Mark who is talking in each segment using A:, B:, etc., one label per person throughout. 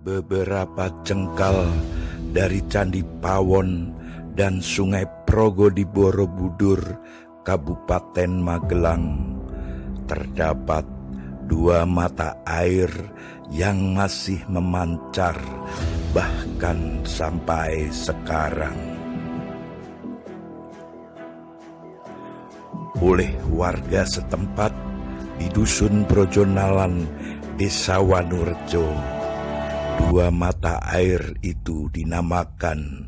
A: Beberapa jengkal dari Candi Pawon dan Sungai Progo di Borobudur, Kabupaten Magelang, terdapat dua mata air yang masih memancar bahkan sampai sekarang. Oleh warga setempat di Dusun Brojonalan, Desa Wanurejo, dua mata air itu dinamakan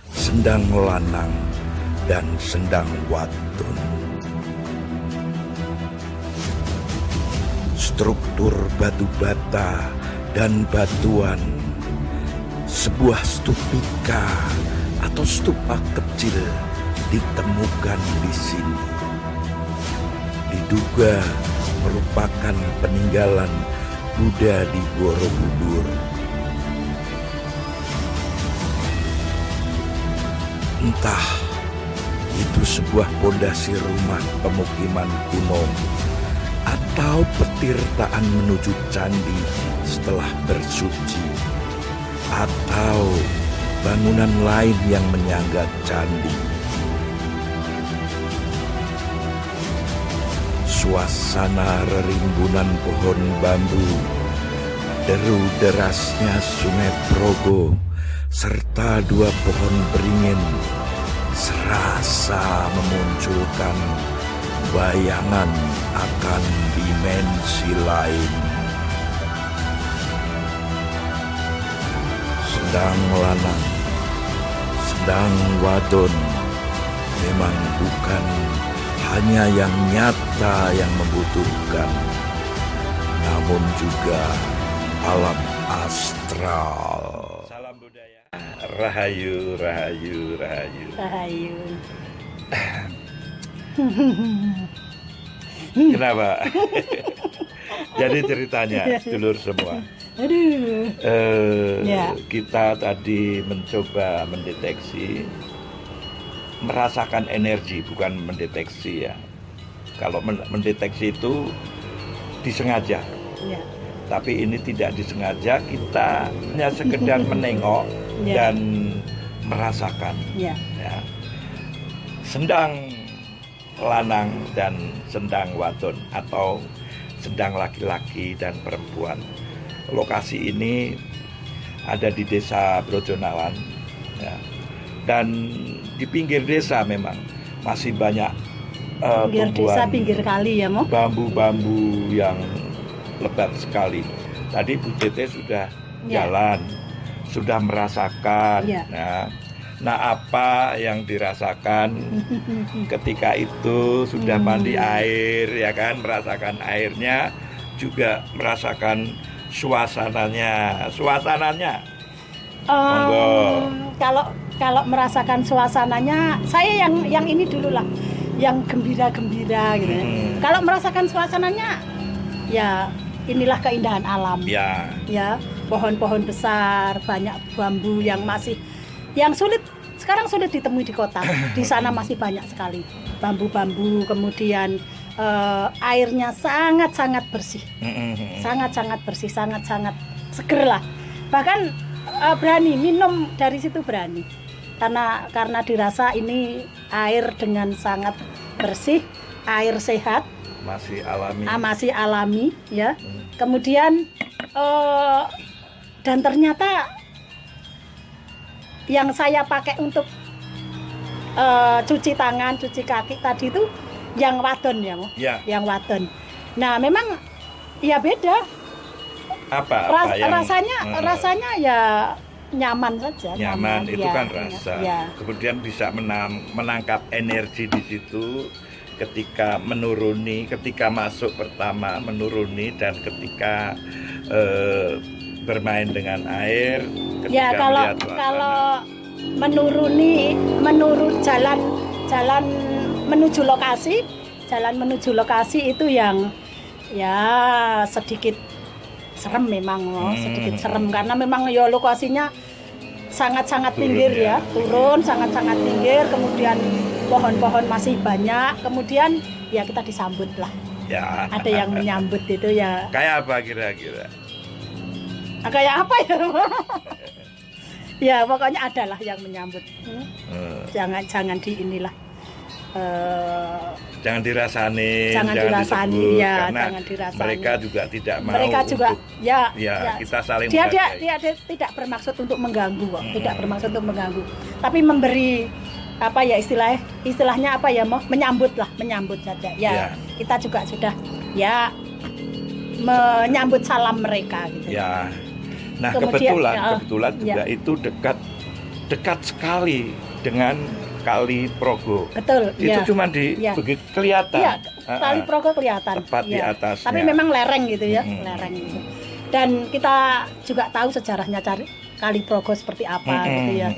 A: Sendang Lanang dan Sendang Wadon. Struktur batu bata dan batuan, sebuah stupika atau stupa kecil ditemukan di sini. Diduga merupakan peninggalan Buddha di Borobudur. Entah itu sebuah pondasi rumah pemukiman kuno atau petirtaan menuju candi setelah bersuci, atau bangunan lain yang menyangga candi. Suasana rerimbunan pohon bambu, deru derasnya Sungai Progo, serta dua pohon beringin serasa memunculkan bayangan akan dimensi lain. Sendang lanang, sendang wadon memang bukan hanya yang nyata yang membutuhkan, namun juga alam astral. Salam budaya. Rahayu, rahayu, rahayu.
B: Rahayu.
A: Kenapa? Jadi ceritanya, sedulur semua.
B: Aduh. Ya.
A: Kita tadi mencoba mendeteksi, merasakan energi, bukan mendeteksi ya. Kalau mendeteksi itu disengaja.
B: Ya.
A: Tapi ini tidak disengaja, kita hanya sekedar menengok
B: Ya.
A: dan merasakan.
B: Ya.
A: Ya. Sendang lanang dan sendang wadon atau sendang laki-laki dan perempuan. Lokasi ini ada di Desa Brojonalan ya. Dan di pinggir desa memang masih banyak
B: Pinggir desa, pinggir kali ya, Mo?
A: bambu-bambu yang lebat sekali. Tadi Bu Tete sudah jalan, sudah merasakan. Nah, apa yang dirasakan ketika itu sudah mandi air, ya kan? Merasakan airnya, juga merasakan suasananya.
B: Kalau merasakan suasananya, saya yang ini dulu lah, yang gembira-gembira gitu. Kalau merasakan suasananya, ya inilah keindahan alam. Ya, pohon-pohon besar, banyak bambu yang sekarang sulit ditemui di kota. Di sana masih banyak sekali bambu-bambu, kemudian airnya sangat-sangat bersih, sangat-sangat bersih, sangat-sangat seger lah. Bahkan berani minum dari situ, berani, karena dirasa ini air dengan sangat bersih, air sehat, masih alami ya. Kemudian dan ternyata yang saya pakai untuk cuci tangan, cuci kaki tadi itu yang wadon ya, Mo?
A: Ya.
B: Yang wadon. Nah, memang ya beda. Rasanya ya nyaman saja.
A: Nyaman itu
B: ya,
A: kan rasa.
B: Ya.
A: Kemudian bisa menangkap energi di situ ketika menuruni, ketika masuk pertama menuruni, dan ketika bermain dengan air.
B: Ya, kalau menurut jalan menuju lokasi itu yang ya sedikit serem memang, sedikit serem karena memang ya lokasinya sangat-sangat pinggir ya, turun sangat-sangat pinggir, kemudian pohon-pohon masih banyak, kemudian ya kita disambut lah.
A: Ya.
B: Ada yang menyambut itu ya.
A: Kayak apa kira-kira?
B: Kayak apa ya? Ya pokoknya adalah yang menyambut. Jangan di inilah.
A: Jangan dirasani,
B: Jangan dirasani,
A: disebut,
B: ya,
A: karena
B: jangan dirasani.
A: mereka juga tidak mau.
B: Mereka juga, ya,
A: kita saling
B: dia
A: menghargai.
B: tidak bermaksud untuk mengganggu kok, tidak bermaksud untuk mengganggu, tapi memberi apa ya istilahnya apa ya, mau menyambut saja. Ya, kita juga sudah ya menyambut salam mereka gitu.
A: Ya, nah
B: Kemudian,
A: kebetulan juga itu dekat sekali dengan Kali Progo.
B: Betul.
A: Itu cuma begitu kelihatan.
B: Iya, Kali Progo kelihatan.
A: Tepat di atasnya.
B: Tapi memang lereng gitu ya, lereng gitu. Dan kita juga tahu sejarahnya Kali Progo seperti apa gitu ya.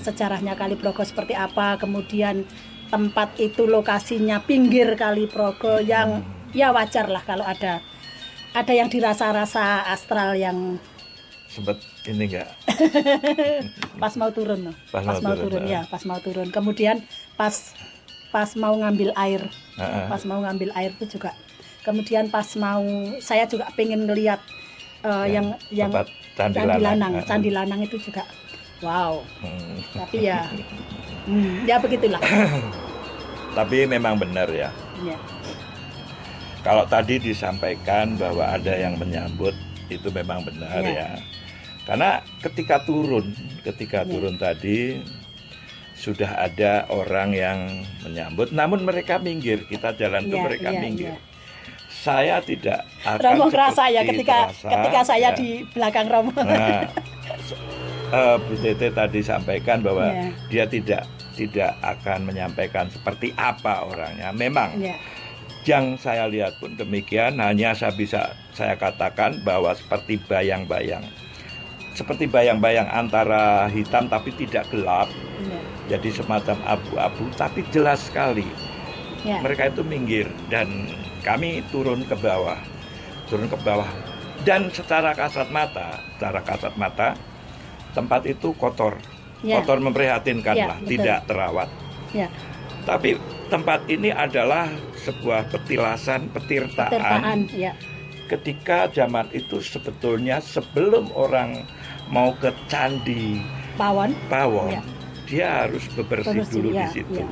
B: Sejarahnya Kali Progo seperti apa, kemudian tempat itu lokasinya pinggir Kali Progo yang ya wajar lah kalau ada yang dirasa-rasa astral yang
A: sempet ini enggak?
B: Pas mau turun. Pas mau turun. Kemudian pas mau ngambil air. Pas mau ngambil air itu juga. Kemudian pas mau saya juga pengen ngelihat yang Candi Lanang itu juga. Wow. Tapi ya ya begitulah.
A: Tapi memang benar ya.
B: Iya.
A: Kalau tadi disampaikan bahwa ada yang menyambut, itu memang benar ya. Karena ketika turun tadi sudah ada orang yang menyambut, namun mereka minggir, kita jalan tuh mereka minggir. Saya tidak akan
B: Romo ngerasa ya ketika saya di belakang Romo.
A: Nah, Bu Tete tadi sampaikan bahwa dia tidak akan menyampaikan seperti apa orangnya. Memang yang saya lihat pun demikian, hanya saya katakan bahwa seperti bayang-bayang antara hitam tapi tidak gelap, jadi semacam abu-abu tapi jelas sekali. Mereka itu minggir dan kami turun ke bawah, dan secara kasat mata tempat itu kotor memprihatinkan lah, tidak terawat. Tapi tempat ini adalah sebuah petirtaan. Ketika zaman itu sebetulnya sebelum orang mau ke Candi Pawon, dia harus bebersih dulu di situ.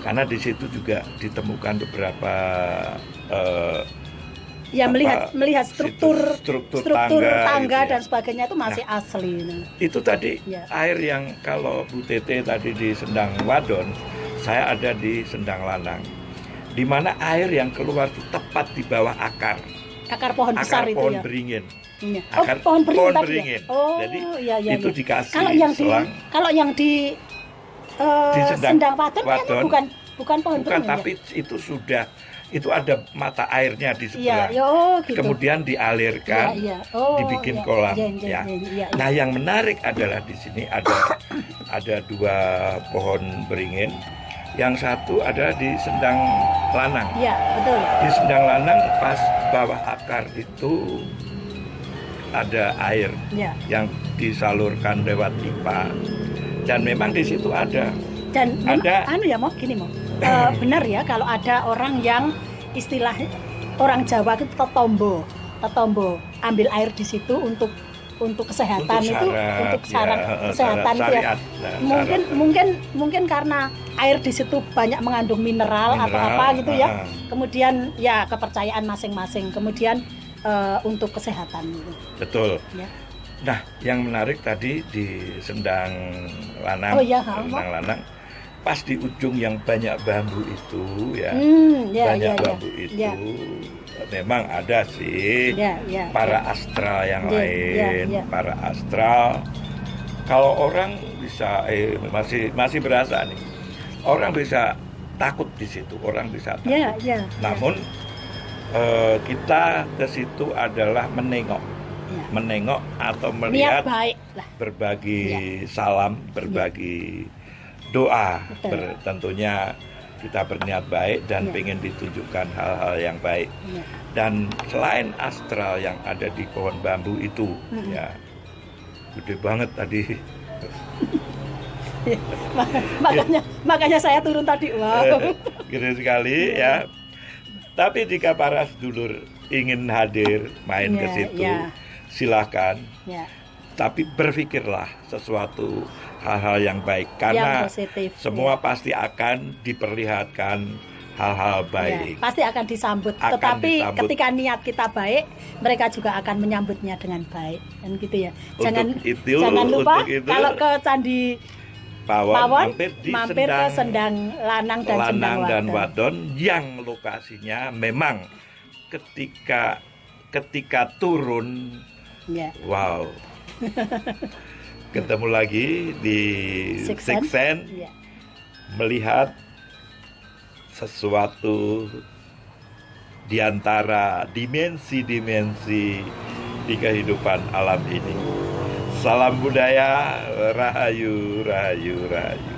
A: Karena di situ juga ditemukan beberapa
B: melihat struktur tangga dan sebagainya itu masih asli.
A: Itu tadi air yang kalau Bu Tete tadi di Sendang Wadon, saya ada di Sendang Lanang, di mana air yang keluar itu tepat di bawah akar
B: pohon besar itu
A: pohon
B: ya.
A: Beringin.
B: Pohon beringin.
A: Jadi itu dikasih
B: selang. Kalau yang di Sendang Wadon bukan pohon beringin.
A: Tapi itu ada mata airnya di sebelah.
B: Gitu.
A: Kemudian dialirkan, dibikin kolam. Nah, yang menarik adalah di sini ada dua pohon beringin. Yang satu ada di Sendang Lanang.
B: Iya, betul.
A: Di Sendang Lanang pas bawah akar itu ada air yang disalurkan lewat pipa. Dan memang di situ ada.
B: Dan benar ya kalau ada orang yang istilah orang Jawa itu tetombo ambil air di situ untuk kesehatan, untuk kesehatan itu ya. Mungkin karena air di situ banyak mengandung mineral atau apa gitu ya. Kemudian ya kepercayaan masing-masing. Kemudian untuk kesehatan gitu.
A: Betul. Ya. Nah, yang menarik tadi di Sendang Lanang, Sendang Lanang, pas di ujung yang banyak bambu itu ya, bambu itu. Memang ada sih para astral yang lain, para astral. Kalau orang bisa masih berasa nih, orang bisa takut di situ, orang bisa takut. Namun kita ke situ adalah menengok atau melihat, berbagi salam, berbagi doa. Tentunya kita berniat baik dan pengen ditunjukkan hal-hal yang baik. Dan selain astral yang ada di pohon bambu itu, ya gede banget tadi.
B: makanya saya turun tadi. Wow.
A: Gede sekali ya. Tapi jika para sedulur ingin hadir main ke situ, silakan.
B: Ya.
A: Tapi berpikirlah sesuatu hal-hal yang baik, karena
B: yang positif,
A: semua pasti akan diperlihatkan hal-hal baik.
B: Ya, pasti akan disambut. Tetapi ketika niat kita baik, mereka juga akan menyambutnya dengan baik, dan gitu ya. Jangan lupa kalau ke Candi Pawon, mampir ke Sendang Lanang dan Sendang
A: Wadon, yang lokasinya memang ketika turun,
B: ya.
A: wow. Ketemu lagi di Siksen,
B: ya.
A: Melihat sesuatu di antara dimensi-dimensi di kehidupan alam ini. Salam budaya, rahayu, rahayu, rahayu.